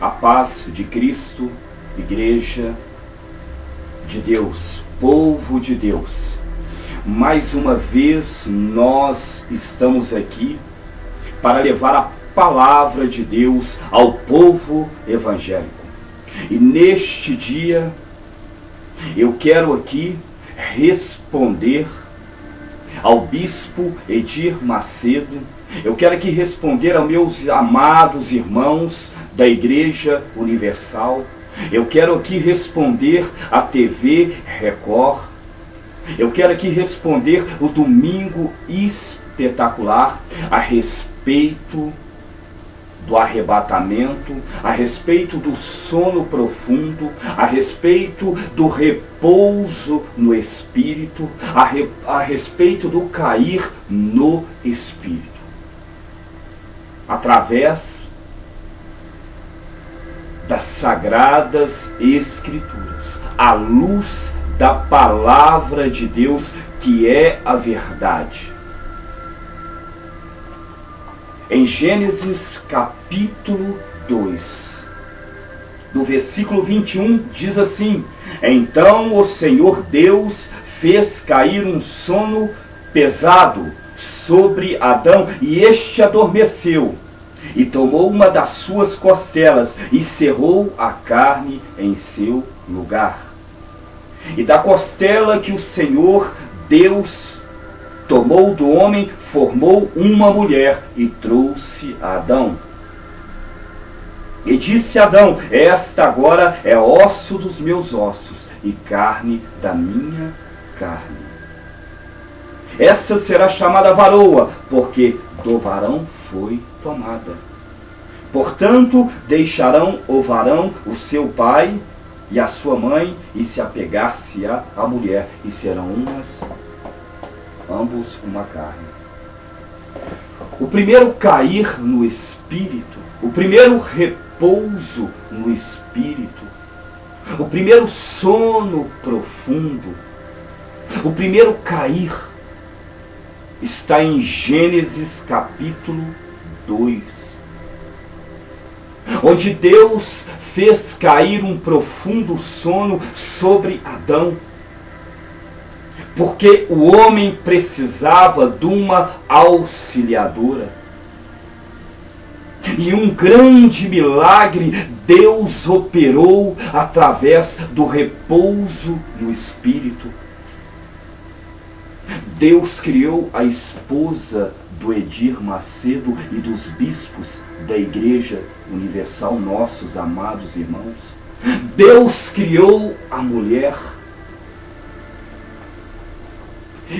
A paz de Cristo, Igreja de Deus, povo de Deus. Mais uma vez nós estamos aqui para levar a palavra de Deus ao povo evangélico. E neste dia eu quero aqui responder ao bispo Edir Macedo. Eu quero aqui responder aos meus amados irmãos da Igreja Universal. Eu quero aqui responder à TV Record. Eu quero aqui responder o Domingo Espetacular a respeito do arrebatamento, a respeito do sono profundo, a respeito do repouso no Espírito, a respeito do cair no Espírito. Através das Sagradas Escrituras, à luz da Palavra de Deus, que é a verdade. Em Gênesis capítulo 2, no versículo 21, diz assim: Então o Senhor Deus fez cair um sono pesado sobre Adão, e este adormeceu, e tomou uma das suas costelas, e cerrou a carne em seu lugar. E da costela que o Senhor Deus tomou do homem, formou uma mulher e trouxe a Adão. E disse Adão: Esta agora é osso dos meus ossos e carne da minha carne. Essa será chamada varoa, porque do varão foi tomada. Portanto, deixarão o varão o seu pai e a sua mãe, e se apegar-se-á a mulher, e serão ambos uma carne. O primeiro cair no Espírito, o primeiro repouso no Espírito, o primeiro sono profundo, o primeiro cair está em Gênesis capítulo 2, onde Deus fez cair um profundo sono sobre Adão, porque o homem precisava de uma auxiliadora. E um grande milagre Deus operou através do repouso no Espírito. Deus criou a esposa do Edir Macedo e dos bispos da Igreja Universal, nossos amados irmãos. Deus criou a mulher.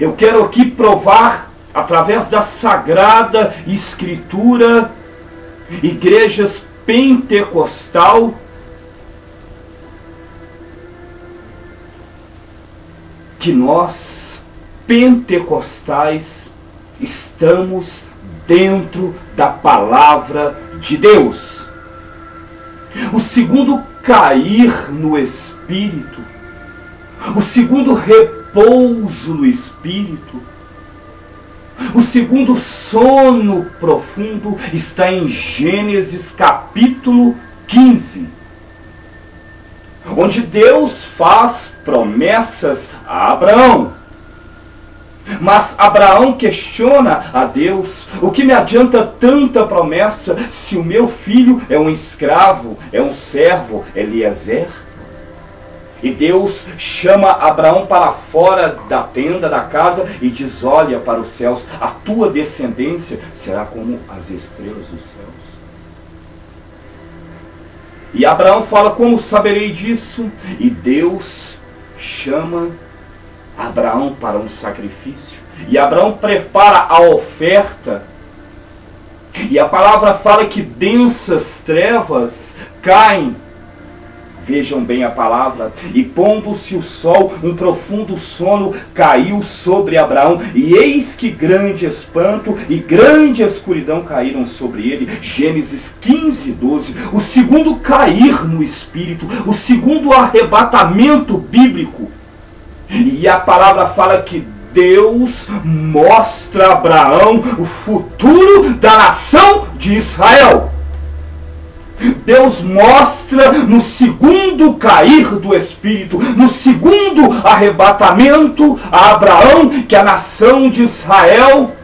Eu quero aqui provar, através da Sagrada Escritura, igrejas pentecostal, que nós, pentecostais, estamos dentro da Palavra de Deus. O segundo cair no Espírito, o segundo repouso no Espírito, o segundo sono profundo está em Gênesis capítulo 15, onde Deus faz promessas a Abraão. Mas Abraão questiona a Deus: o que me adianta tanta promessa se o meu filho é um escravo, é um servo, Eliezer? E Deus chama Abraão para fora da tenda, da casa, e diz: olha para os céus, a tua descendência será como as estrelas dos céus. E Abraão fala: como saberei disso? E Deus chama Abraão para um sacrifício. E Abraão prepara a oferta. E a palavra fala que densas trevas caem. Vejam bem a palavra. E pondo-se o sol, um profundo sono caiu sobre Abraão. E eis que grande espanto e grande escuridão caíram sobre ele. Gênesis 15, 12. O segundo cair no Espírito. O segundo arrebatamento bíblico. E a palavra fala que Deus mostra a Abraão o futuro da nação de Israel. Deus mostra no segundo cair do Espírito, no segundo arrebatamento a Abraão, que a nação de Israel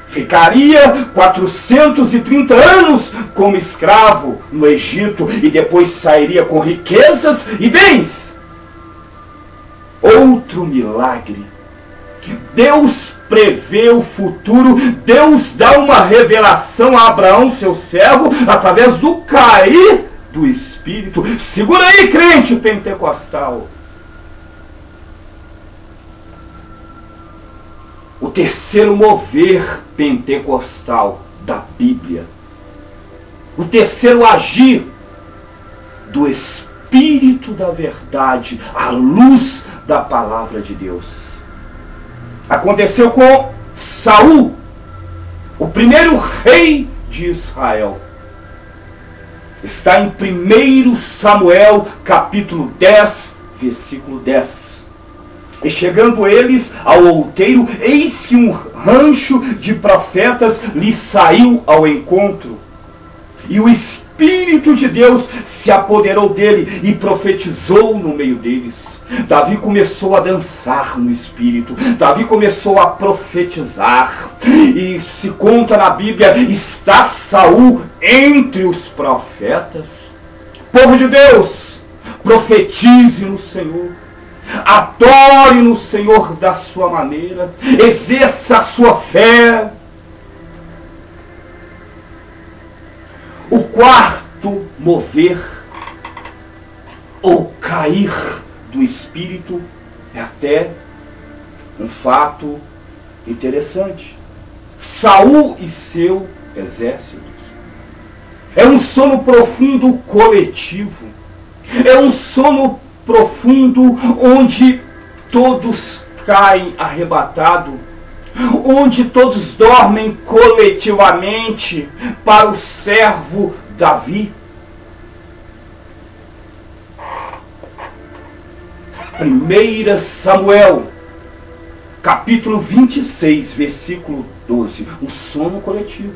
ficaria 430 anos como escravo no Egito e depois sairia com riquezas e bens. Outro milagre. Deus prevê o futuro, Deus dá uma revelação a Abraão, seu servo, através do cair do Espírito. Segura aí, crente pentecostal. O terceiro mover pentecostal da Bíblia. O terceiro agir do Espírito da verdade, à luz da palavra de Deus. Aconteceu com Saul, o primeiro rei de Israel. Está em 1 Samuel, capítulo 10, versículo 10. E chegando eles ao outeiro, eis que um rancho de profetas lhe saiu ao encontro. E o Espírito de Deus se apoderou dele e profetizou no meio deles. Davi começou a dançar no Espírito. Davi começou a profetizar. E se conta na Bíblia, está Saul entre os profetas. Povo de Deus, profetize no Senhor. Adore no Senhor da sua maneira. Exerça a sua fé. O quarto mover ou cair do Espírito é até um fato interessante. Saul e seu exército. É um sono profundo coletivo. É um sono profundo onde todos caem arrebatados, onde todos dormem coletivamente para o servo Davi. 1 Samuel, capítulo 26, versículo 12. O sono coletivo.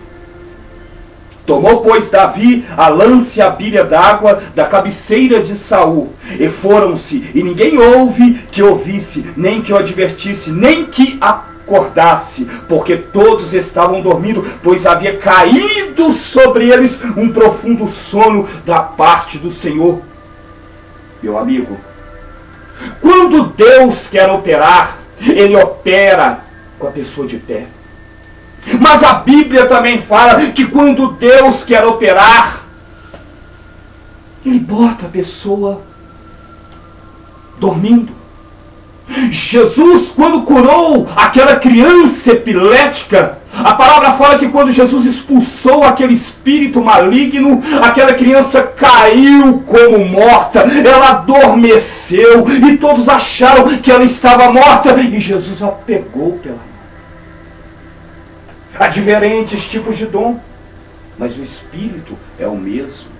Tomou, pois, Davi a lança e a bilha d'água da cabeceira de Saul, e foram-se, e ninguém houve que ouvisse, nem que o advertisse, nem que acordasse, porque todos estavam dormindo, pois havia caído sobre eles um profundo sono da parte do Senhor. Meu amigo, quando Deus quer operar, Ele opera com a pessoa de pé. Mas a Bíblia também fala que quando Deus quer operar, Ele bota a pessoa dormindo. Jesus, quando curou aquela criança epilética, a palavra fala que quando Jesus expulsou aquele espírito maligno, aquela criança caiu como morta, ela adormeceu e todos acharam que ela estava morta e Jesus a pegou pela mão. Há diferentes tipos de dom, mas o Espírito é o mesmo.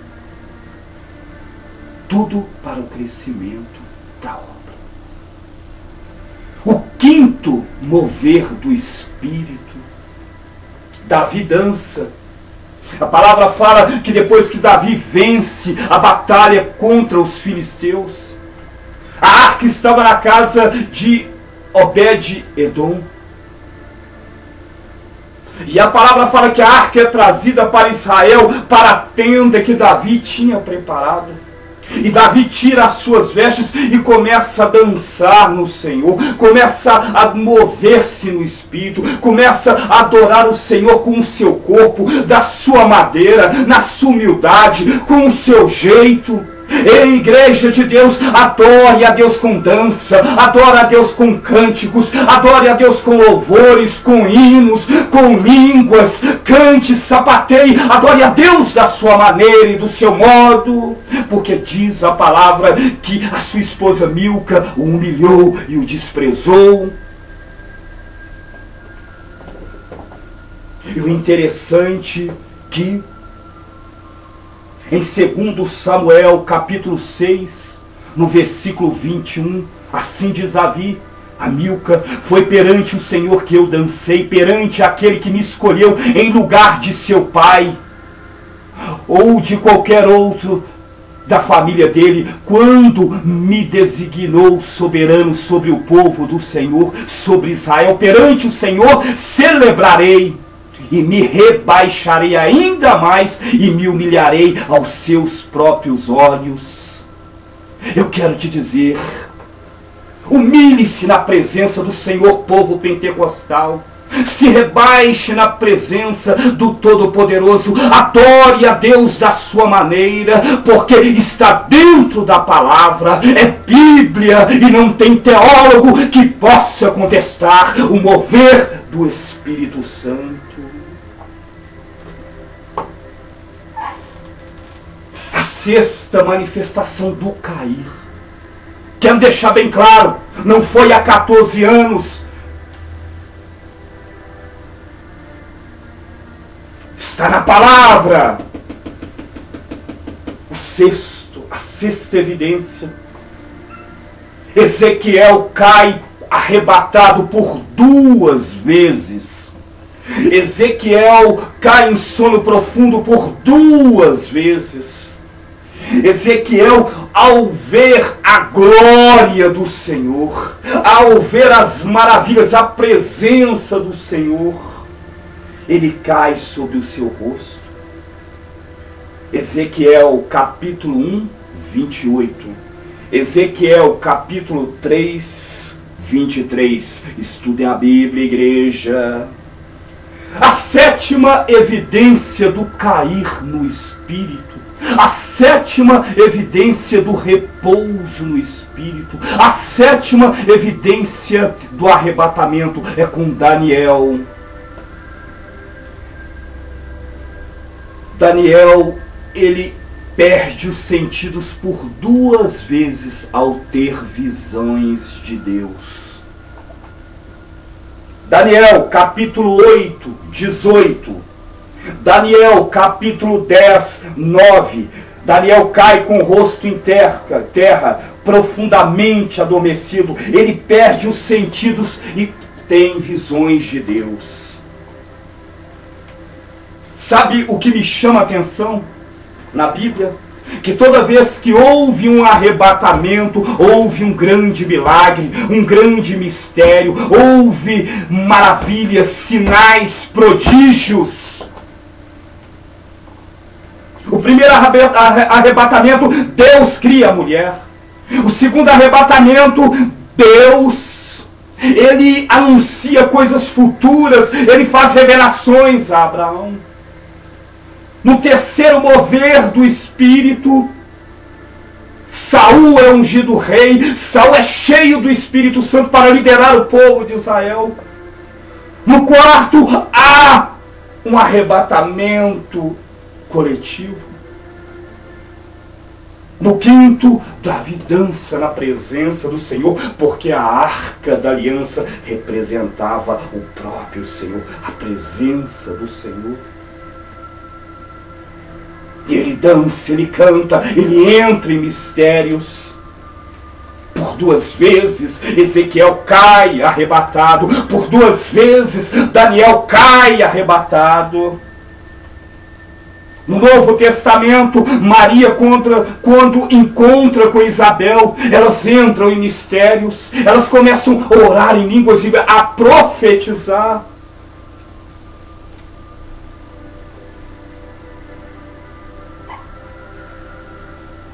Tudo para o crescimento da obra. O quinto mover do Espírito, Davi dança. A palavra fala que depois que Davi vence a batalha contra os filisteus, a arca estava na casa de Obed-edom. E a palavra fala que a arca é trazida para Israel, para a tenda que Davi tinha preparado. E Davi tira as suas vestes e começa a dançar no Senhor, começa a mover-se no Espírito, começa a adorar o Senhor com o seu corpo, da sua maneira, na sua humildade, com o seu jeito. Ei, igreja de Deus, adore a Deus com dança, adore a Deus com cânticos, adore a Deus com louvores, com hinos, com línguas, cante, sapateie, adore a Deus da sua maneira e do seu modo, porque diz a palavra que a sua esposa Milca o humilhou e o desprezou. E o interessante que em 2 Samuel, capítulo 6, no versículo 21, assim diz Davi, a Milca: foi perante o Senhor que eu dancei, perante aquele que me escolheu em lugar de seu pai. ou de qualquer outro da família dele, quando me designou soberano sobre o povo do Senhor, sobre Israel, perante o Senhor celebrarei e me rebaixarei ainda mais e me humilharei aos seus próprios olhos. Eu quero te dizer, humilhe-se na presença do Senhor, povo pentecostal. Se rebaixe na presença do Todo-Poderoso. Adore a Deus da sua maneira, porque está dentro da palavra. É Bíblia e não tem teólogo que possa contestar o mover do Espírito Santo. A sexta manifestação do cair. Quero deixar bem claro, não foi há 14 anos. Está na palavra. A sexta evidência. Ezequiel cai arrebatado por 2 vezes. Ezequiel cai em sono profundo por 2 vezes. Ezequiel, ao ver a glória do Senhor, ao ver as maravilhas, a presença do Senhor, ele cai sobre o seu rosto. Ezequiel capítulo 1, 28. Ezequiel capítulo 3, 23. Estudem a Bíblia, igreja. A sétima evidência do cair no Espírito. A sétima evidência do repouso no Espírito. A sétima evidência do arrebatamento é com Daniel. Daniel, ele perde os sentidos por 2 vezes ao ter visões de Deus. Daniel, capítulo 8, 18. Daniel, capítulo 10, 9. Daniel cai com o rosto em terra, profundamente adormecido. Ele perde os sentidos e tem visões de Deus. Sabe o que me chama a atenção na Bíblia? Que toda vez que houve um arrebatamento, houve um grande milagre, um grande mistério, houve maravilhas, sinais, prodígios. O primeiro arrebatamento, Deus cria a mulher. O segundo arrebatamento, Deus, ele anuncia coisas futuras, ele faz revelações a Abraão. No terceiro mover do Espírito, Saul é ungido rei. Saul é cheio do Espírito Santo para liderar o povo de Israel. No quarto, há um arrebatamento coletivo. No quinto, Davi dança na presença do Senhor, porque a arca da aliança representava o próprio Senhor, a presença do Senhor. E ele dança, ele canta, ele entra em mistérios. Por 2 vezes Ezequiel cai arrebatado. Por 2 vezes Daniel cai arrebatado. No Novo Testamento, Maria, quando encontra com Isabel, elas entram em mistérios. Elas começam a orar em línguas e a profetizar.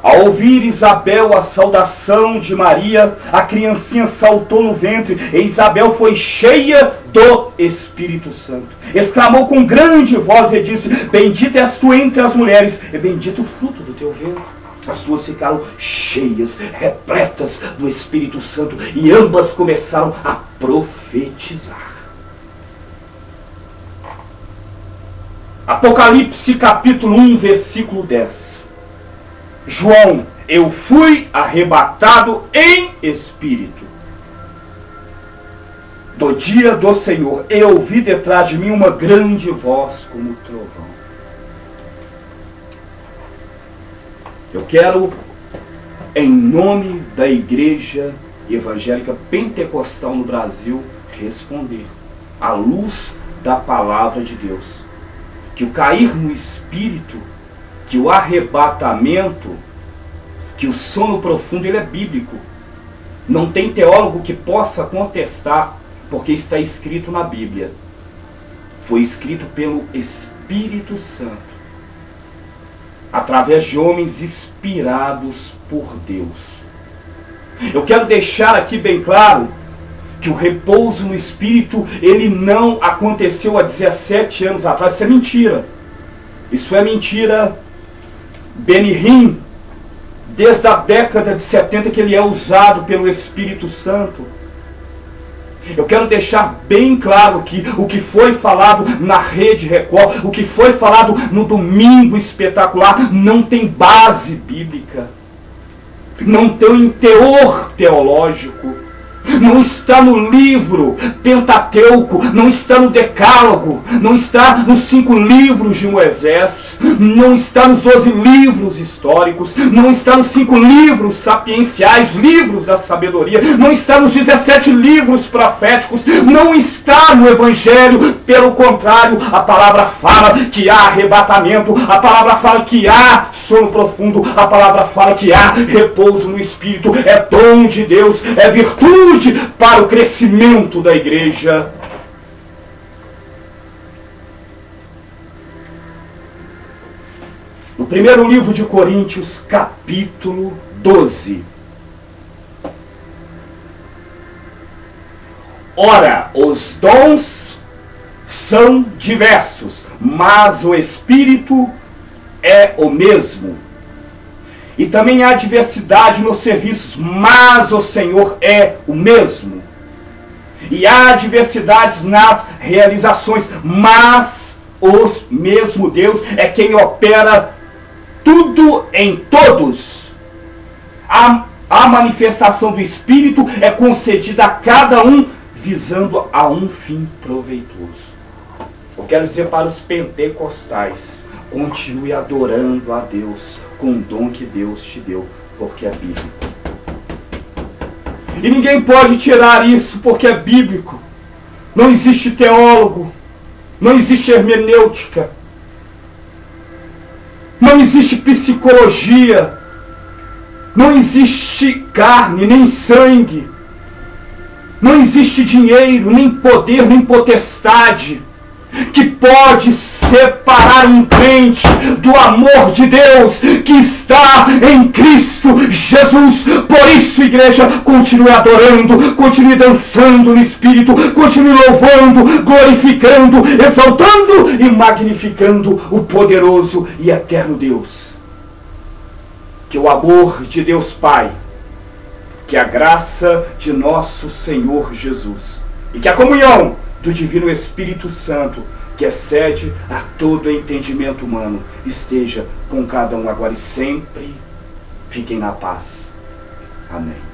Ao ouvir Isabel a saudação de Maria, a criancinha saltou no ventre e Isabel foi cheia do Espírito Santo. Exclamou com grande voz e disse: bendita és tu entre as mulheres, e bendito o fruto do teu ventre. As duas ficaram cheias, repletas do Espírito Santo, e ambas começaram a profetizar. Apocalipse capítulo 1, versículo 10. João, eu fui arrebatado em espírito do dia do Senhor, e ouvi detrás de mim uma grande voz como trovão. Eu quero, em nome da Igreja Evangélica Pentecostal no Brasil, responder, à luz da palavra de Deus, que o cair no Espírito que o arrebatamento, que o sono profundo, ele é bíblico. Não tem teólogo que possa contestar, porque está escrito na Bíblia. Foi escrito pelo Espírito Santo, através de homens inspirados por Deus. Eu quero deixar aqui bem claro que o repouso no Espírito, ele não aconteceu há 17 anos atrás. Isso é mentira. Isso é mentira. Benny Hinn, desde a década de 70 que ele é usado pelo Espírito Santo. Eu quero deixar bem claro que o que foi falado na Rede Record, o que foi falado no Domingo Espetacular, não tem base bíblica, não tem teor teológico, não está no livro Pentateuco, não está no Decálogo, não está nos 5 livros de Moisés, não está nos 12 livros históricos, não está nos 5 livros sapienciais, livros da sabedoria, não está nos 17 livros proféticos, não está no Evangelho. Pelo contrário, a palavra fala que há arrebatamento, a palavra fala que há sono profundo, a palavra fala que há repouso no Espírito, é dom de Deus, é virtude para o crescimento da igreja. No primeiro livro de Coríntios, capítulo 12. Ora, os dons são diversos, mas o Espírito é o mesmo. E também há diversidade nos serviços, mas o Senhor é o mesmo. E há diversidades nas realizações, mas o mesmo Deus é quem opera tudo em todos. A manifestação do Espírito é concedida a cada um, visando a um fim proveitoso. Eu quero dizer para os pentecostais: continue adorando a Deus com o dom que Deus te deu, porque é bíblico. E ninguém pode tirar isso, porque é bíblico. Não existe teólogo, não existe hermenêutica, não existe psicologia, não existe carne, nem sangue, não existe dinheiro, nem poder, nem potestade que pode separar um crente do amor de Deus que está em Cristo Jesus. Por isso, igreja, continue adorando, continue dançando no Espírito, continue louvando, glorificando, exaltando e magnificando o poderoso e eterno Deus. Que o amor de Deus Pai, que a graça de nosso Senhor Jesus e que a comunhão do Divino Espírito Santo, que excede a todo entendimento humano, esteja com cada um agora e sempre. Fiquem na paz. Amém.